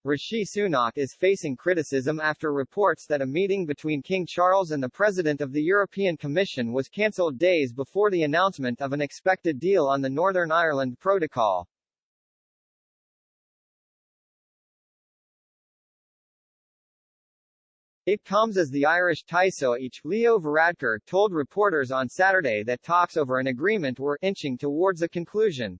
Rishi Sunak is facing criticism after reports that a meeting between King Charles and the President of the European Commission was cancelled days before the announcement of an expected deal on the Northern Ireland Protocol. It comes as the Irish Taoiseach, Leo Varadkar, told reporters on Saturday that talks over an agreement were inching towards a conclusion.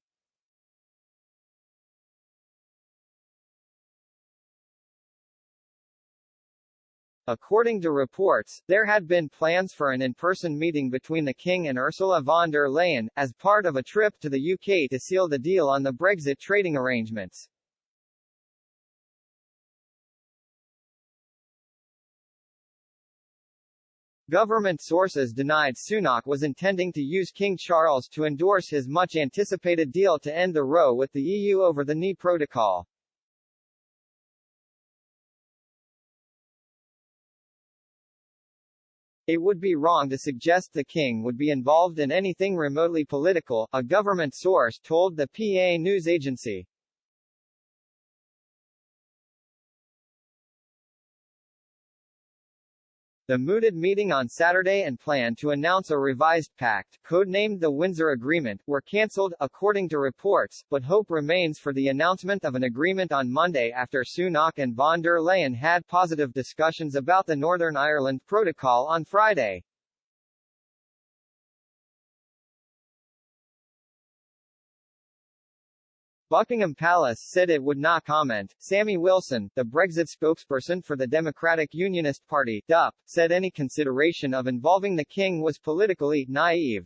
According to reports, there had been plans for an in-person meeting between the King and Ursula von der Leyen, as part of a trip to the UK to seal the deal on the Brexit trading arrangements. Government sources denied Sunak was intending to use King Charles to endorse his much-anticipated deal to end the row with the EU over the NI Protocol. It would be wrong to suggest the king would be involved in anything remotely political, a government source told the PA news agency. The mooted meeting on Saturday and plan to announce a revised pact, codenamed the Windsor Agreement, were cancelled, according to reports, but hope remains for the announcement of an agreement on Monday after Sunak and von der Leyen had positive discussions about the Northern Ireland Protocol on Friday. Buckingham Palace said it would not comment. Sammy Wilson, the Brexit spokesperson for the Democratic Unionist Party, DUP, said any consideration of involving the king was politically naive.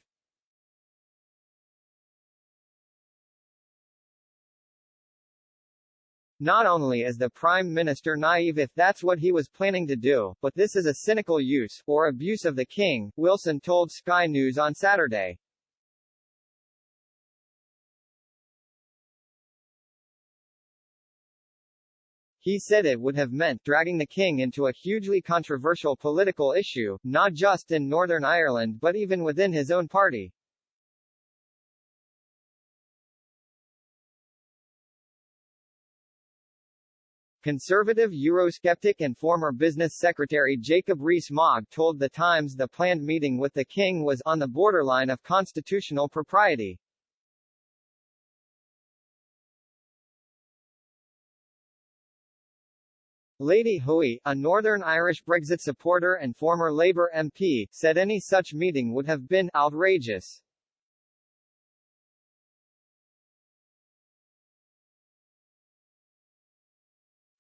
Not only is the Prime Minister naive if that's what he was planning to do, but this is a cynical use, or abuse of the king, Wilson told Sky News on Saturday. He said it would have meant dragging the king into a hugely controversial political issue, not just in Northern Ireland but even within his own party. Conservative Eurosceptic and former Business Secretary Jacob Rees-Mogg told The Times the planned meeting with the king was on the borderline of constitutional propriety. Lady Hoey, a Northern Irish Brexit supporter and former Labour MP, said any such meeting would have been outrageous.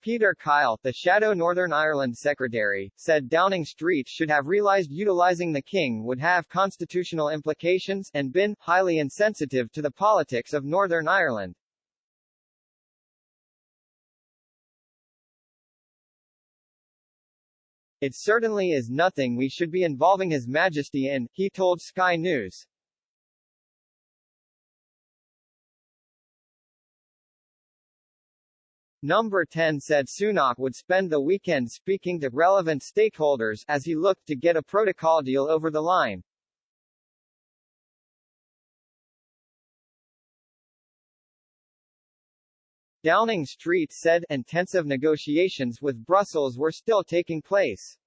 Peter Kyle, the shadow Northern Ireland secretary, said Downing Street should have realised utilising the king would have constitutional implications and been highly insensitive to the politics of Northern Ireland. It certainly is nothing we should be involving His Majesty in, he told Sky News. Number 10 said Sunak would spend the weekend speaking to relevant stakeholders as he looked to get a protocol deal over the line. Downing Street said intensive negotiations with Brussels were still taking place.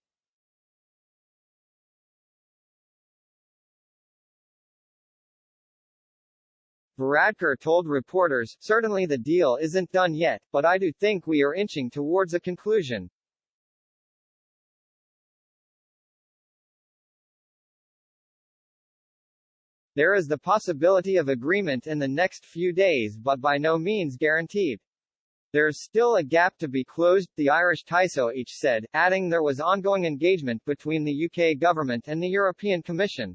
Varadkar told reporters, "Certainly the deal isn't done yet, but I do think we are inching towards a conclusion." There is the possibility of agreement in the next few days but by no means guaranteed. There's still a gap to be closed, the Irish Taoiseach said, adding there was ongoing engagement between the UK government and the European Commission.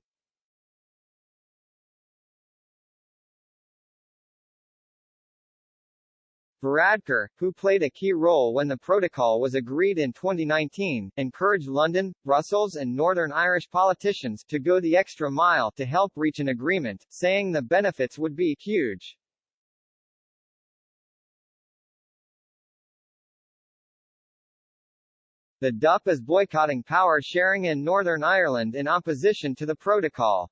Varadkar, who played a key role when the protocol was agreed in 2019, encouraged London, Brussels and Northern Irish politicians to go the extra mile to help reach an agreement, saying the benefits would be huge. The DUP is boycotting power sharing in Northern Ireland in opposition to the protocol.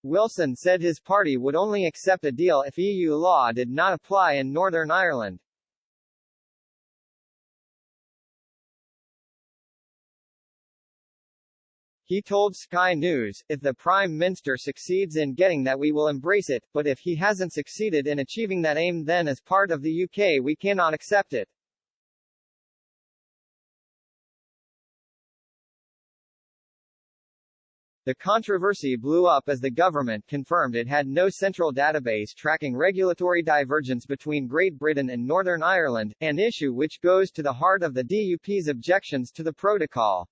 Wilson said his party would only accept a deal if EU law did not apply in Northern Ireland. He told Sky News, "If the Prime Minister succeeds in getting that, we will embrace it, but if he hasn't succeeded in achieving that aim, then as part of the UK we cannot accept it." The controversy blew up as the government confirmed it had no central database tracking regulatory divergence between Great Britain and Northern Ireland, an issue which goes to the heart of the DUP's objections to the protocol.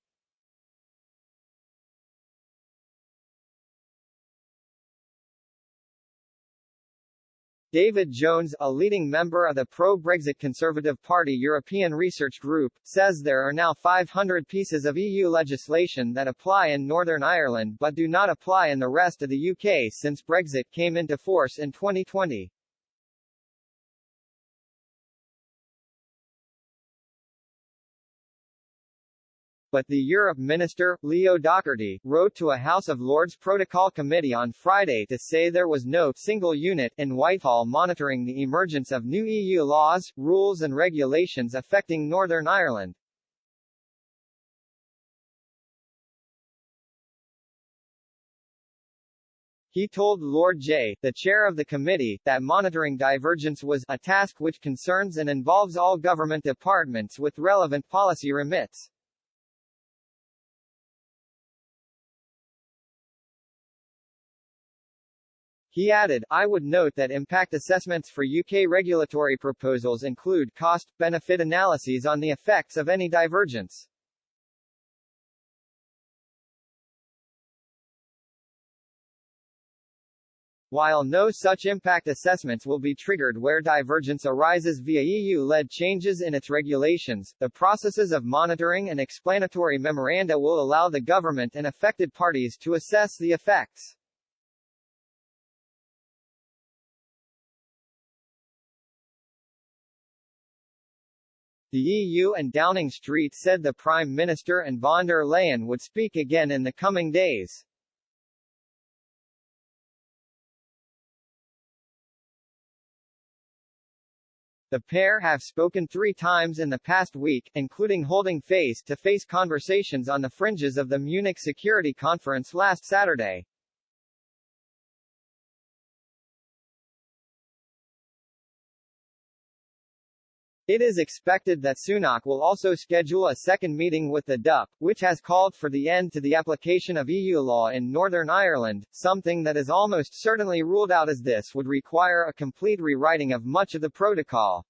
David Jones, a leading member of the pro-Brexit Conservative Party European Research Group, says there are now 500 pieces of EU legislation that apply in Northern Ireland but do not apply in the rest of the UK since Brexit came into force in 2020. But the Europe Minister, Leo Doherty, wrote to a House of Lords Protocol Committee on Friday to say there was no single unit in Whitehall monitoring the emergence of new EU laws, rules and regulations affecting Northern Ireland. He told Lord J., the chair of the committee, that monitoring divergence was a task which concerns and involves all government departments with relevant policy remits. He added, "I would note that impact assessments for UK regulatory proposals include cost-benefit analyses on the effects of any divergence." While no such impact assessments will be triggered where divergence arises via EU-led changes in its regulations, the processes of monitoring and explanatory memoranda will allow the government and affected parties to assess the effects. The EU and Downing Street said the Prime Minister and von der Leyen would speak again in the coming days. The pair have spoken 3 times in the past week, including holding face-to-face conversations on the fringes of the Munich Security Conference last Saturday. It is expected that Sunak will also schedule a second meeting with the DUP, which has called for the end to the application of EU law in Northern Ireland, something that is almost certainly ruled out as this would require a complete rewriting of much of the protocol.